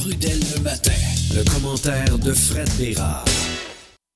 Trudel le matin. Le commentaire de Fred Bérard.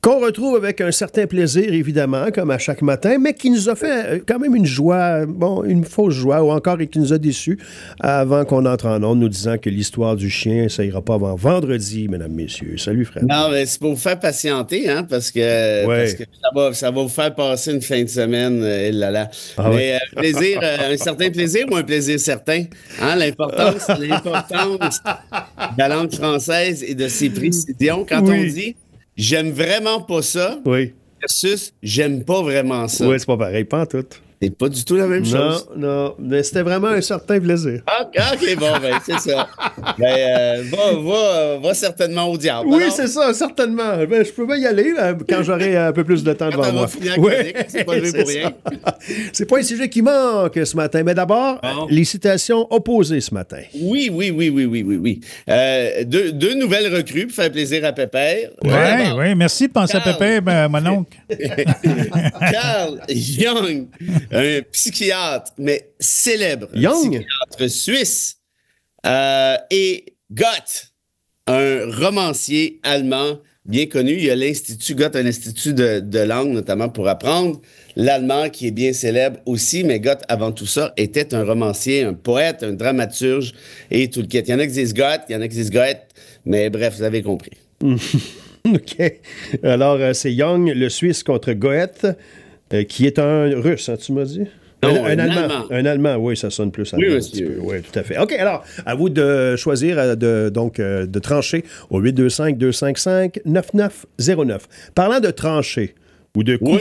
Qu'on retrouve avec un certain plaisir, évidemment, comme à chaque matin, mais qui nous a fait quand même une joie, une fausse joie, ou encore qui nous a déçus avant qu'on entre en ondes, nous disant que l'histoire du chien, ça ira pas avant vendredi, mesdames, messieurs. Salut, Fred. Non, mais c'est pour vous faire patienter, hein, parce que ça va vous faire passer une fin de semaine, plaisir, un certain plaisir ou un plaisir certain? Hein, l'importance de la langue française et de ses précisions. Quand on dit « j'aime vraiment pas ça », versus « j'aime pas vraiment ça ». Oui, c'est pas pareil, pas en tout. C'est pas du tout la même chose. Non, mais c'était vraiment un certain plaisir. OK, bon, c'est ça. Va certainement au diable. Oui, alors. c'est ça, certainement. Je peux bien y aller quand j'aurai un peu plus de temps devant moi. C'est pas pour rien. C'est pas un sujet qui manque ce matin. Mais d'abord, les citations opposées ce matin. Oui. Deux nouvelles recrues pour faire plaisir à Pépère. Oui, merci de penser à Pépère, mon oncle. Carl Jung, un psychiatre, mais célèbre. Psychiatre suisse. Et Goethe, un romancier allemand bien connu. Il y a Goethe, un institut de langue, notamment pour apprendre l'allemand, qui est bien célèbre aussi. Mais Goethe, avant tout ça, était un romancier, un poète, un dramaturge et tout le kit. Il y en a qui disent Goethe, il y en a qui disent Goethe, mais bref, vous avez compris. OK. Alors, c'est Jung, le Suisse, contre Goethe, qui est un Russe, hein, tu m'as dit? Non, un Allemand. Un Allemand, oui, ça sonne plus allemand. Oui, monsieur. Oui, tout à fait. OK, alors, à vous de choisir, de trancher au 825-255-9909. Parlant de trancher ou de coups,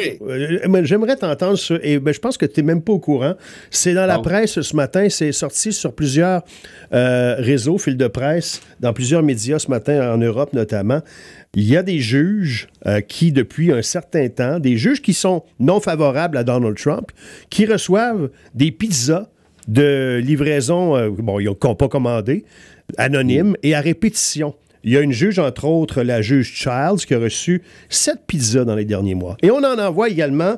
j'aimerais t'entendre sur, et je pense que tu n'es même pas au courant, c'est dans la presse ce matin, c'est sorti sur plusieurs réseaux, fils de presse, dans plusieurs médias ce matin, en Europe notamment. Il y a des juges qui, depuis un certain temps, des juges qui sont non favorables à Donald Trump, qui reçoivent des pizzas de livraison, ils n'ont pas commandé, anonymes et à répétition. Il y a une juge, entre autres, la juge Childs, qui a reçu 7 pizzas dans les derniers mois. Et on en envoie également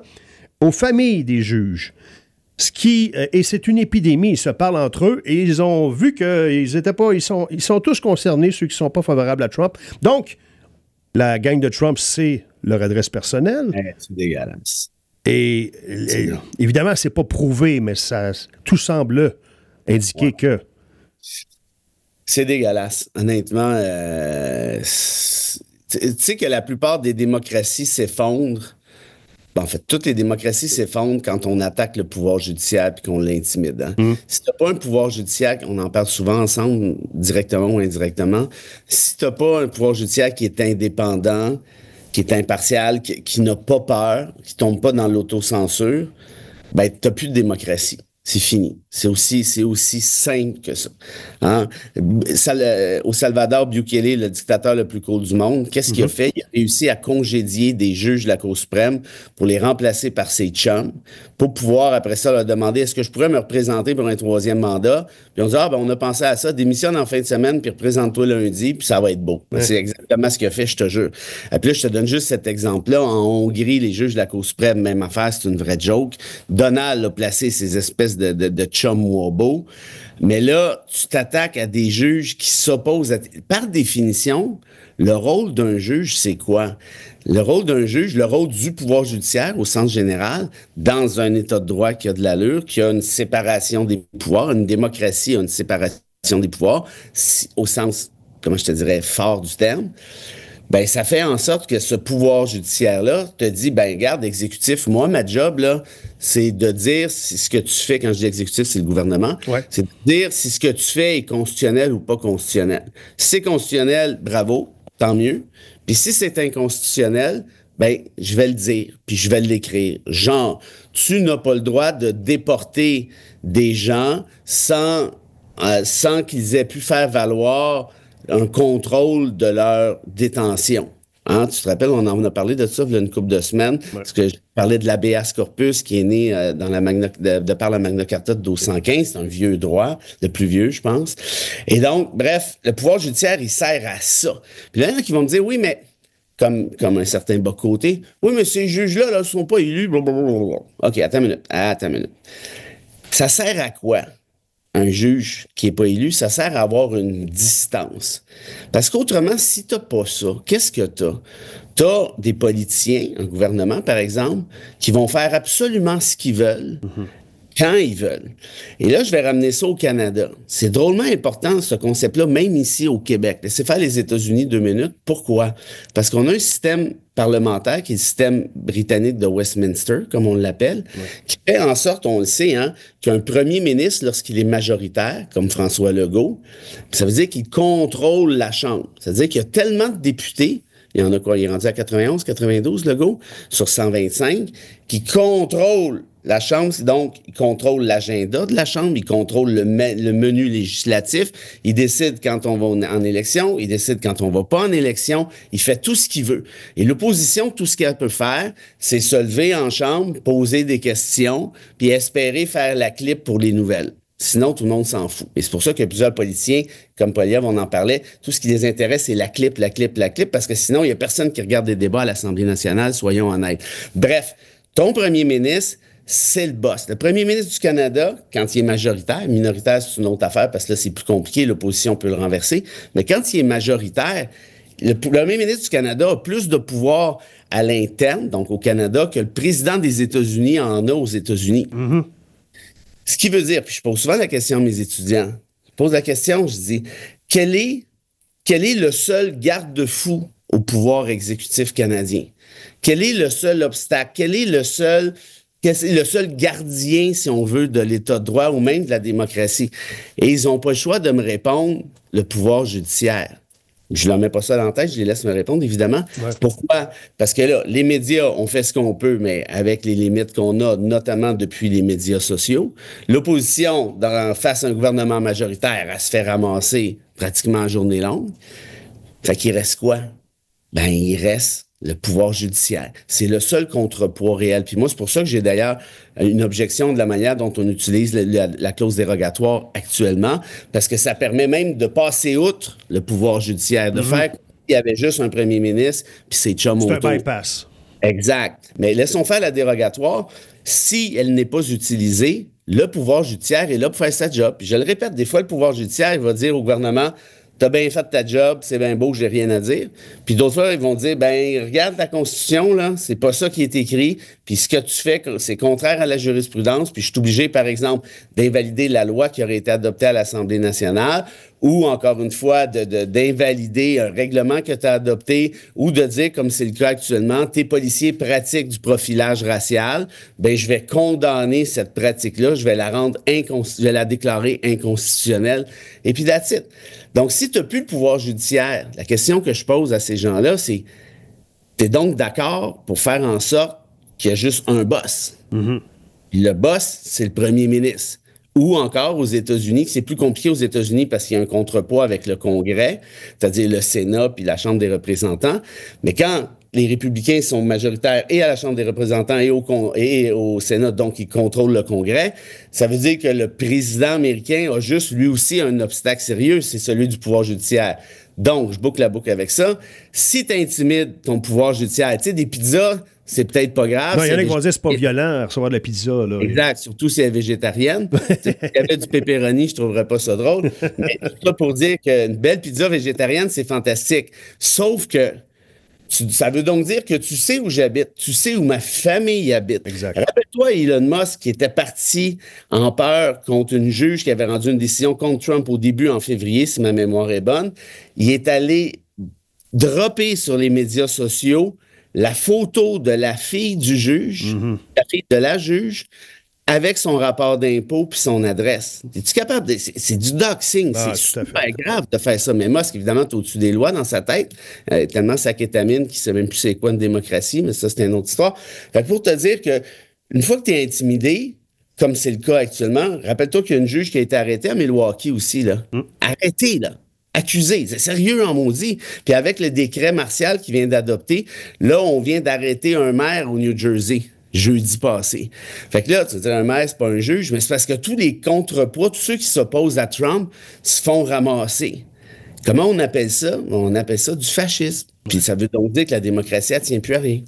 aux familles des juges. Et c'est une épidémie, ils se parlent entre eux et ils ont vu qu'ils étaient pas, ils sont tous concernés, ceux qui ne sont pas favorables à Trump. Donc, la gang de Trump, c'est leur adresse personnelle. C'est dégueulasse. Et évidemment, c'est pas prouvé, mais tout semble indiquer que... C'est dégueulasse. Honnêtement, tu sais que la plupart des démocraties s'effondrent. En fait, toutes les démocraties s'effondrent quand on attaque le pouvoir judiciaire et qu'on l'intimide. Hein? Si t'as pas un pouvoir judiciaire, on en parle souvent ensemble, directement ou indirectement, si t'as pas un pouvoir judiciaire qui est indépendant, qui est impartial, qui n'a pas peur, qui tombe pas dans l'autocensure, ben t'as plus de démocratie. C'est fini. C'est aussi simple que ça. Hein? Au Salvador, Bukele, le dictateur le plus cool du monde, qu'est-ce qu'il a fait? Il a réussi à congédier des juges de la Cour suprême pour les remplacer par ses chums, pour pouvoir, après ça, leur demander est-ce que je pourrais me représenter pour un 3e mandat? Puis on dit, on a pensé à ça, démissionne en fin de semaine, puis représente-toi lundi, puis ça va être beau. Ouais. C'est exactement ce qu'il a fait, je te jure. Et puis là, je te donne juste cet exemple-là. En Hongrie, les juges de la Cour suprême, même affaire, c'est une vraie joke. Donald a placé ces espèces de chum wobo. Mais là, tu t'attaques à des juges qui s'opposent Par définition, le rôle d'un juge, c'est quoi? Le rôle d'un juge, le rôle du pouvoir judiciaire, au sens général, dans un État de droit qui a de l'allure, qui a une séparation des pouvoirs, une démocratie a une séparation des pouvoirs, au sens, comment je te dirais, fort du terme, ben ça fait en sorte que ce pouvoir judiciaire-là te dit, ben regarde, exécutif, moi, ma job, là, c'est de dire si ce que tu fais, quand je dis exécutif, c'est le gouvernement, c'est de dire si ce que tu fais est constitutionnel ou pas constitutionnel. Si c'est constitutionnel, bravo, tant mieux. Puis si c'est inconstitutionnel, ben je vais le dire, puis je vais l'écrire. Genre, tu n'as pas le droit de déporter des gens sans qu'ils aient pu faire valoir un contrôle de leur détention. Hein? Tu te rappelles, on en a parlé de ça il y a une couple de semaines, parce que je parlais de l'habeas corpus qui est né de par la Magna Carta de 1215, c'est un vieux droit, le plus vieux, je pense. Et donc, bref, le pouvoir judiciaire, il sert à ça. Puis là, il y en a qui vont me dire, oui, mais comme un certain bas-côté, oui, mais ces juges-là, ne sont pas élus, blablabla. OK, attends une minute. Ça sert à quoi? un juge qui n'est pas élu, ça sert à avoir une distance. Parce qu'autrement, si tu n'as pas ça, qu'est-ce que tu as? Tu as des politiciens, un gouvernement par exemple, qui vont faire absolument ce qu'ils veulent, quand ils veulent. Et là, je vais ramener ça au Canada. C'est drôlement important, ce concept-là, même ici au Québec. Laissez faire les États-Unis 2 minutes. Pourquoi? Parce qu'on a un système parlementaire qui est le système britannique de Westminster, comme on l'appelle, qui fait en sorte, on le sait, qu'un premier ministre, lorsqu'il est majoritaire, comme François Legault, ça veut dire qu'il contrôle la Chambre. Ça veut dire qu'il y a tellement de députés, il y en a quoi? Il est rendu à 91, 92, Legault, sur 125, qui contrôle la Chambre, donc, il contrôle l'agenda de la Chambre, il contrôle le menu législatif, il décide quand on va en élection, il décide quand on va pas en élection, il fait tout ce qu'il veut. Et l'opposition, tout ce qu'elle peut faire, c'est se lever en Chambre, poser des questions, puis espérer faire la clip pour les nouvelles. Sinon, tout le monde s'en fout. Et c'est pour ça que plusieurs politiciens, comme Poilievre, on en parlait, tout ce qui les intéresse, c'est la clip, parce que sinon, il n'y a personne qui regarde des débats à l'Assemblée nationale, soyons honnêtes. Bref, ton premier ministre, c'est le boss. Le premier ministre du Canada, quand il est majoritaire, minoritaire, c'est une autre affaire parce que là, c'est plus compliqué, l'opposition peut le renverser, mais quand il est majoritaire, le premier ministre du Canada a plus de pouvoir à l'interne, donc au Canada, que le président des États-Unis en a aux États-Unis. Mm-hmm. Ce qui veut dire, puis je pose souvent la question à mes étudiants, je pose la question, je dis, quel est le seul garde-fou au pouvoir exécutif canadien? Quel est le seul obstacle? Quel est le seul gardien, si on veut, de l'État de droit ou même de la démocratie? Et ils n'ont pas le choix de me répondre, le pouvoir judiciaire. Je ne leur mets pas ça dans la tête, je les laisse me répondre, évidemment. Ouais. Pourquoi? Parce que là, les médias, on fait ce qu'on peut, mais avec les limites qu'on a, notamment depuis les médias sociaux. L'opposition, face à un gouvernement majoritaire, elle se fait ramasser pratiquement en journée longue. Fait qu'il reste quoi? Ben, il reste le pouvoir judiciaire. C'est le seul contrepoids réel. Puis moi, c'est pour ça que j'ai d'ailleurs une objection de la manière dont on utilise la clause dérogatoire actuellement, parce que ça permet même de passer outre le pouvoir judiciaire, de faire qu'il y avait juste un premier ministre, puis c'est chum autour. C'est un bypass. Exact. Mais laissons faire la dérogatoire. Si elle n'est pas utilisée, le pouvoir judiciaire est là pour faire sa job. Puis je le répète, des fois, le pouvoir judiciaire, il va dire au gouvernement: t'as bien fait ta job, c'est bien beau, j'ai rien à dire. Puis d'autres fois, ils vont dire, ben regarde la Constitution, là, c'est pas ça qui est écrit, puis ce que tu fais, c'est contraire à la jurisprudence, puis je suis obligé, par exemple, d'invalider la loi qui aurait été adoptée à l'Assemblée nationale, ou encore une fois, d'invalider un règlement que tu as adopté, ou de dire, comme c'est le cas actuellement, tes policiers pratiquent du profilage racial, ben je vais condamner cette pratique-là, je vais la déclarer inconstitutionnelle, et puis that's it. Donc, si tu n'as plus le pouvoir judiciaire, la question que je pose à ces gens-là, c'est, tu es donc d'accord pour faire en sorte qu'il y a juste un boss? Mm-hmm. Puis le boss, c'est le premier ministre. Ou encore aux États-Unis, c'est plus compliqué aux États-Unis parce qu'il y a un contrepoids avec le Congrès, c'est-à-dire le Sénat puis la Chambre des représentants. Mais quand les républicains sont majoritaires et à la Chambre des représentants et au Sénat, donc ils contrôlent le Congrès, ça veut dire que le président américain a juste lui aussi un obstacle sérieux, c'est celui du pouvoir judiciaire. Donc, je boucle la boucle avec ça. Si tu intimides ton pouvoir judiciaire, tu sais, des pizzas, c'est peut-être pas grave. Non, il y en a qui vont dire que c'est pas violent à recevoir de la pizza. Là. Exact, surtout si elle est végétarienne. S'il y avait du pepperoni, je trouverais pas ça drôle. Mais tout ça pour dire qu'une belle pizza végétarienne, c'est fantastique. Sauf que ça veut donc dire que tu sais où j'habite, tu sais où ma famille habite. Exact. Rappelle-toi Elon Musk qui était parti en peur contre une juge qui avait rendu une décision contre Trump au début en février, si ma mémoire est bonne. Il est allé dropper sur les médias sociaux la photo de la fille du juge, la fille de la juge, avec son rapport d'impôt puis son adresse. Es-tu capable de... C'est du doxing. C'est super grave de faire ça. Mais Musk, évidemment, t'es au-dessus des lois dans sa tête. Tellement sa kétamine qu'il sait même plus c'est quoi une démocratie, mais ça, c'est une autre histoire. Fait que pour te dire que une fois que tu es intimidé, comme c'est le cas actuellement, rappelle-toi qu'il y a une juge qui a été arrêtée à Milwaukee aussi, là. Arrêtée, là. Accusé, c'est sérieux en maudit. Puis avec le décret martial qui vient d'adopter, là, on vient d'arrêter un maire au New Jersey, jeudi passé. Fait que là, tu vas dire, un maire, c'est pas un juge, mais c'est parce que tous les contrepoids, tous ceux qui s'opposent à Trump, se font ramasser. Comment on appelle ça? On appelle ça du fascisme. Puis ça veut donc dire que la démocratie, elle tient plus à rien.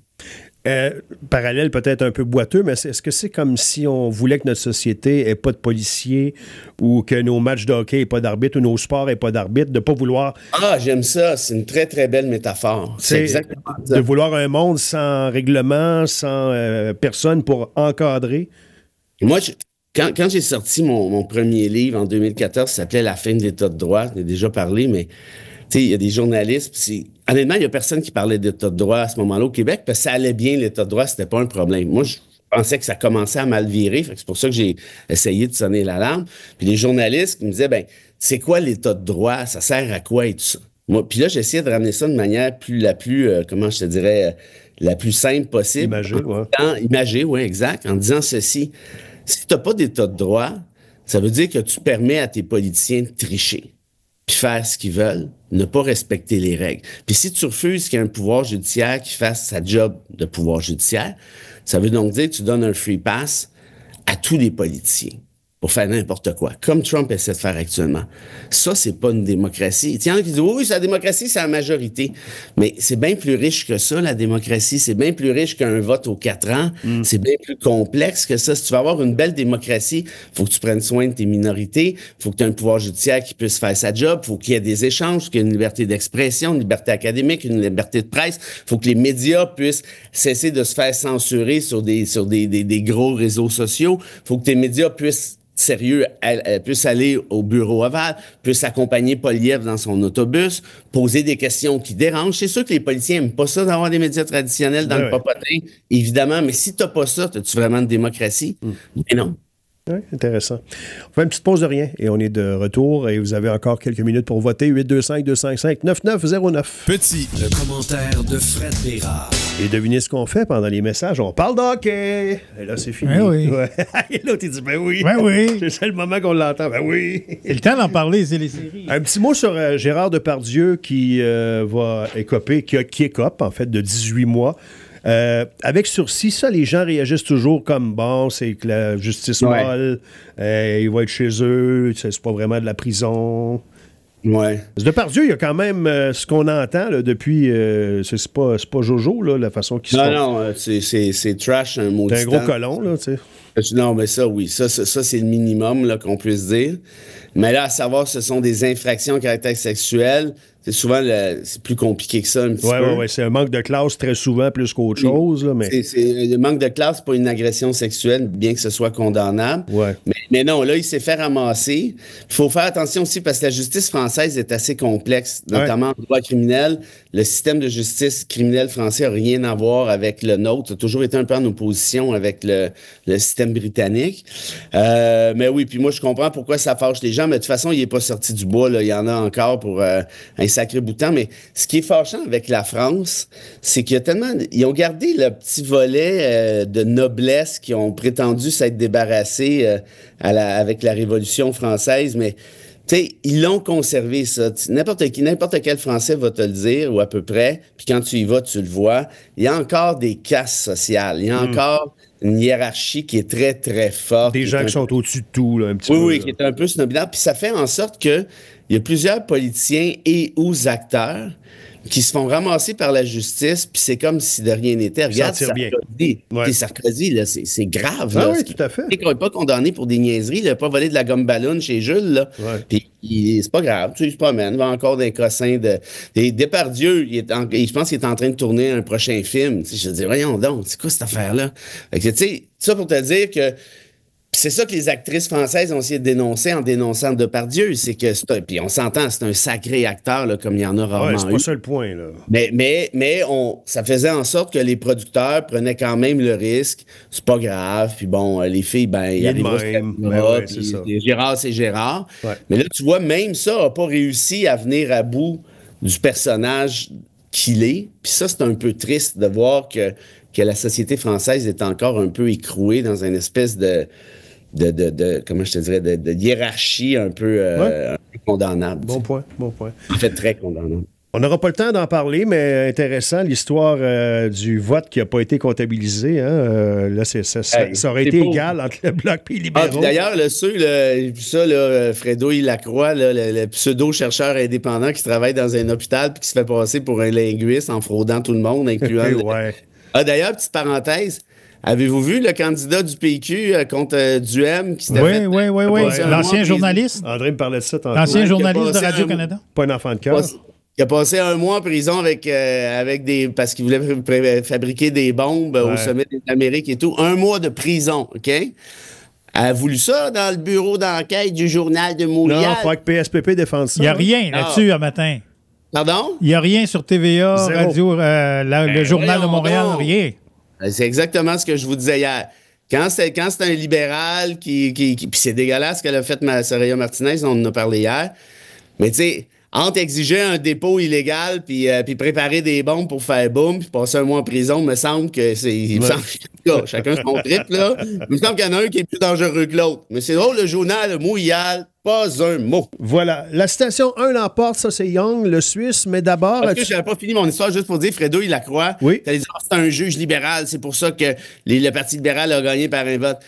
parallèle peut-être un peu boiteux, mais est-ce que c'est comme si on voulait que notre société n'ait pas de policiers ou que nos matchs de hockey n'aient pas d'arbitre ou nos sports n'aient pas d'arbitre, de ne pas vouloir... Ah, j'aime ça. C'est une très, très belle métaphore. C'est exactement ça. De vouloir un monde sans règlement, sans personne pour encadrer. Moi, quand j'ai sorti mon premier livre en 2014, ça s'appelait La fin de l'État de droit, j'en ai déjà parlé, mais il y a des journalistes. Honnêtement, il n'y a personne qui parlait d'État de droit à ce moment-là au Québec, parce que ça allait bien, l'État de droit, c'était pas un problème. Moi, je pensais que ça commençait à mal virer, c'est pour ça que j'ai essayé de sonner l'alarme. Puis les journalistes me disaient, c'est quoi l'État de droit? Ça sert à quoi et tout ça? Moi, puis là, j'essayais de ramener ça de manière comment je te dirais, la plus simple possible. Imagée, oui, exact. En disant ceci, si tu n'as pas d'État de droit, ça veut dire que tu permets à tes politiciens de tricher, puis faire ce qu'ils veulent, ne pas respecter les règles. Puis si tu refuses qu'il y ait un pouvoir judiciaire qui fasse sa job de pouvoir judiciaire, ça veut donc dire que tu donnes un free pass à tous les politiciens pour faire n'importe quoi, comme Trump essaie de faire actuellement. Ça, c'est pas une démocratie. Il y en a qui disent, oui, c'est la démocratie, c'est la majorité. Mais c'est bien plus riche que ça, la démocratie. C'est bien plus riche qu'un vote aux 4 ans. C'est bien plus complexe que ça. Si tu veux avoir une belle démocratie, il faut que tu prennes soin de tes minorités. Il faut que tu aies un pouvoir judiciaire qui puisse faire sa job. Il faut qu'il y ait des échanges, qu'il y ait une liberté d'expression, une liberté académique, une liberté de presse. Il faut que les médias puissent cesser de se faire censurer sur des gros réseaux sociaux. Il faut que tes médias puissent sérieux, elle puisse aller au bureau ovale, puisse accompagner Poilievre dans son autobus, poser des questions qui dérangent. C'est sûr que les politiciens n'aiment pas ça d'avoir des médias traditionnels dans le papotin, évidemment, mais si tu n'as pas ça, as-tu vraiment une démocratie? Mais non. Oui, intéressant. On fait une petite pause de rien et on est de retour et vous avez encore quelques minutes pour voter. 825-255-9909. Petit, le commentaire de Fred Bérard. Et devinez ce qu'on fait pendant les messages. On parle d'hockey. Et là, c'est fini. Ben oui. Ouais. Et l'autre, il dit, ben oui. Ben oui. C'est le moment qu'on l'entend. Ben oui. C'est le temps d'en parler, c'est les séries. Un petit mot sur Gérard Depardieu qui va écoper, qui écope, en fait, de 18 mois. Avec sursis, ça, les gens réagissent toujours comme, bon, c'est que la justice molle, il va être chez eux, c'est pas vraiment de la prison. Ouais. Depardieu, il y a quand même ce qu'on entend là, depuis, c'est pas Jojo, là, la façon qu'il se Non, c'est trash, un mot. C'est un gros colon, là, tu sais. Non, mais ça, oui. Ça c'est le minimum là, qu'on puisse dire. Mais là, à savoir, ce sont des infractions à caractère sexuel. C'est souvent, c'est plus compliqué que ça, un petit peu. Oui, c'est un manque de classe très souvent plus qu'autre chose. Là, mais... Le manque de classe, c'est pas une agression sexuelle, bien que ce soit condamnable. Ouais. Mais non, là, il s'est fait ramasser. Il faut faire attention aussi parce que la justice française est assez complexe, notamment en droit criminel. Le système de justice criminelle français n'a rien à voir avec le nôtre. Ça a toujours été un peu en opposition avec le système britannique. Mais oui, puis moi, je comprends pourquoi ça fâche les gens, mais de toute façon, il n'est pas sorti du bois. Là. Il y en a encore pour un sacré bout de temps. Mais ce qui est fâchant avec la France, c'est qu'il y a tellement... Ils ont gardé le petit volet de noblesse qui ont prétendu s'être débarrassés avec la Révolution française, mais... Tu sais, ils l'ont conservé, ça. N'importe quel Français va te le dire, ou à peu près, puis quand tu y vas, tu le vois. Il y a encore des castes sociales. Il y a encore une hiérarchie qui est très, très forte. Des gens qui sont au-dessus de tout, là, un petit peu. Oui, qui est un peu snobinard. Puis ça fait en sorte que il y a plusieurs politiciens et ou acteurs qui se font ramasser par la justice, puis c'est comme si de rien n'était. Regarde Sarkozy. Ouais. Sarkozy, là, c'est grave. Là, oui, tout à fait. Il n'est pas condamné pour des niaiseries. Il n'a pas volé de la gomme ballon chez Jules. Là. Ouais. Puis c'est pas grave. Tu sais, il se promène. Il va encore des cossins de... Depardieu, je pense qu'il est en train de tourner un prochain film. Tu sais, je dis, voyons donc, c'est quoi cette affaire-là? Fait que, tu sais, ça pour te dire que c'est ça que les actrices françaises ont essayé de dénoncer en dénonçant Depardieu, c'est que puis on s'entend, c'est un sacré acteur là, comme il y en a rarement c'est pas ça le point là. Mais ça faisait en sorte que les producteurs prenaient quand même le risque. C'est pas grave. Puis bon, les filles, ils arrivent Gérard, c'est Gérard. Ouais. Mais là, tu vois, même ça n'a pas réussi à venir à bout du personnage qu'il est. Puis ça, c'est un peu triste de voir que la société française est encore un peu écrouée dans une espèce de comment je te dirais, de hiérarchie un peu condamnable. Bon point. En fait, très condamnable. On n'aura pas le temps d'en parler, mais intéressant, l'histoire du vote qui n'a pas été comptabilisé. Hein? Là, ça aurait été égal entre le Bloc et les libéraux. Puis d'ailleurs, Fredo Lacroix, le pseudo-chercheur indépendant qui travaille dans un hôpital puis qui se fait passer pour un linguiste en fraudant tout le monde, incluant Ah, d'ailleurs, petite parenthèse, avez-vous vu le candidat du PQ contre Duhem qui s'était fait... Oui. L'ancien journaliste. André me parlait de ça tantôt. L'ancien Ouais, journaliste de Radio-Canada. Pas un enfant de cœur. Il a passé 1 mois en prison avec des... parce qu'il voulait fabriquer des bombes au sommet de l'Amérique et tout. 1 mois de prison, OK? Elle a voulu ça dans le bureau d'enquête du Journal de Montréal. Non, il faut que PSPP défende ça. Il n'y a rien là-dessus, un matin. Pardon? Il n'y a rien sur TVA, Zéro. Radio, le Journal de Montréal, donc. rien. C'est exactement ce que je vous disais hier. Quand c'est un libéral qui puis c'est dégueulasse ce qu'elle a fait Soraya Martinez, on en a parlé hier. Mais tu sais, entre exiger un dépôt illégal puis préparer des bombes pour faire boum puis passer 1 mois en prison, me semble que c'est... Il me semble que chacun son trip, là. Il me semble qu'il y en a un qui est plus dangereux que l'autre. Mais c'est drôle, le journal Montréal, pas un mot. Voilà. La citation 1 l'emporte, ça c'est Young, le Suisse, mais d'abord... Parce que je n'avais pas fini mon histoire, juste pour dire, Fredo, il la croit. Oui. T'allais dire, c'est un juge libéral, c'est pour ça que le Parti libéral a gagné par un vote.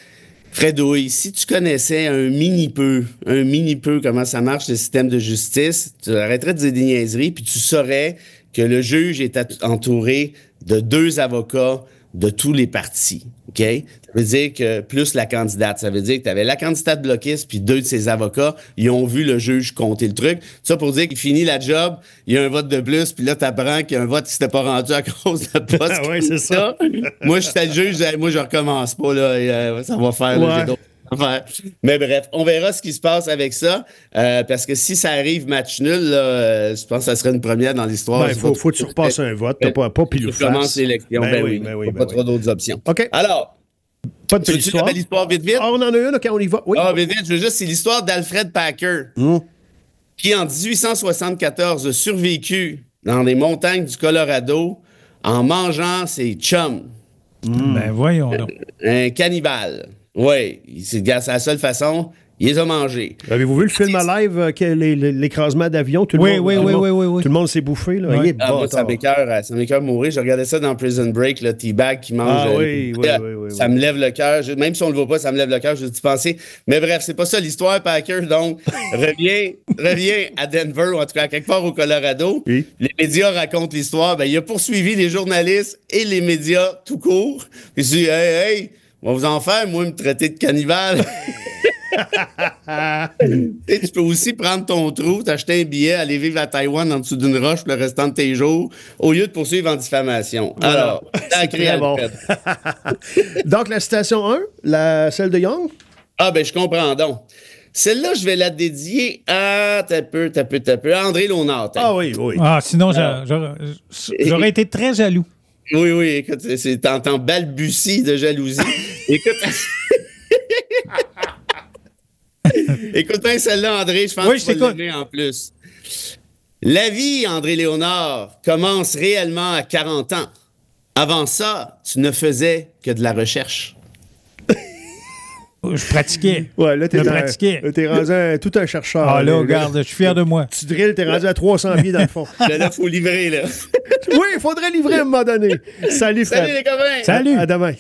Fredo, si tu connaissais un mini peu comment ça marche le système de justice, tu arrêterais de dire des niaiseries, puis tu saurais que le juge est entouré de 2 avocats de tous les partis. OK? Ça veut dire que plus la candidate, ça veut dire que tu avais la candidate bloquiste puis 2 de ses avocats, ils ont vu le juge compter le truc. Ça pour dire qu'il finit la job, il y a un vote de plus, puis là, tu apprends qu'il y a un vote qui s'était pas rendu à cause de poste. Ah oui, c'est ça. Moi, je suis le juge, moi, je recommence pas, là, ça va faire, là, j'ai d'autres affaires. Mais bref, on verra ce qui se passe avec ça, parce que si ça arrive match nul, là, je pense que ça serait une première dans l'histoire. Il faut que tu repasses un vote, t'as pas pile ou Tu commences l'élection, pas trop d'autres options. OK. Alors, Pas de tu veux l'histoire. l'histoire vite? Ah, on en a une, OK, on y va. Oui. Ah, vite, je veux juste, c'est l'histoire d'Alfred Packer, qui en 1874 a survécu dans les montagnes du Colorado en mangeant ses chums. Ben voyons donc. Un cannibale. Oui, c'est la seule façon. Il les a mangés. Avez-vous vu le film à live, l'écrasement d'avion? Tout le Oui, monde, Tout le monde s'est bouffé. Là. Oui. Il est Moi, ça bâtard. m'écoeure mourir. Je regardais ça dans Prison Break, le T-Bag qui mange. Oui. Ça me lève le cœur. Même si on ne le voit pas, ça me lève le cœur. Je dis penser. Mais bref, c'est pas ça l'histoire, Packer. Donc, reviens à Denver, ou en tout cas, quelque part au Colorado. Oui. Les médias racontent l'histoire. Ben, il a poursuivi les journalistes et les médias tout court. Puis il dit, hey, on va vous en faire, moi, me traiter de cannibale. Tu peux aussi prendre ton trou, t'acheter un billet, aller vivre à Taïwan en dessous d'une roche pour le restant de tes jours, au lieu de poursuivre en diffamation. Voilà. Alors, sacré Alfred. Donc, la citation 1, celle de Young? Ah, ben, je comprends donc. Celle-là, je vais la dédier à... T'as peu, à André Léonard. Ah oui. Ah, sinon, j'aurais été très jaloux. Oui, écoute, t'entends balbutie de jalousie. Écoute... Écoute bien celle-là, André, je pense que tu vas l'aimer en plus. La vie, André Léonard, commence réellement à 40 ans. Avant ça, tu ne faisais que de la recherche. Je pratiquais. Ouais, là, t'es rendu tout un chercheur. Ah là, regarde, je suis fier de moi. Tu drilles, t'es rendu à 300 pieds dans le fond. Là, il faut livrer, là. Oui, il faudrait livrer à un moment donné. Salut, Fred. Salut, les copains. Salut. À demain.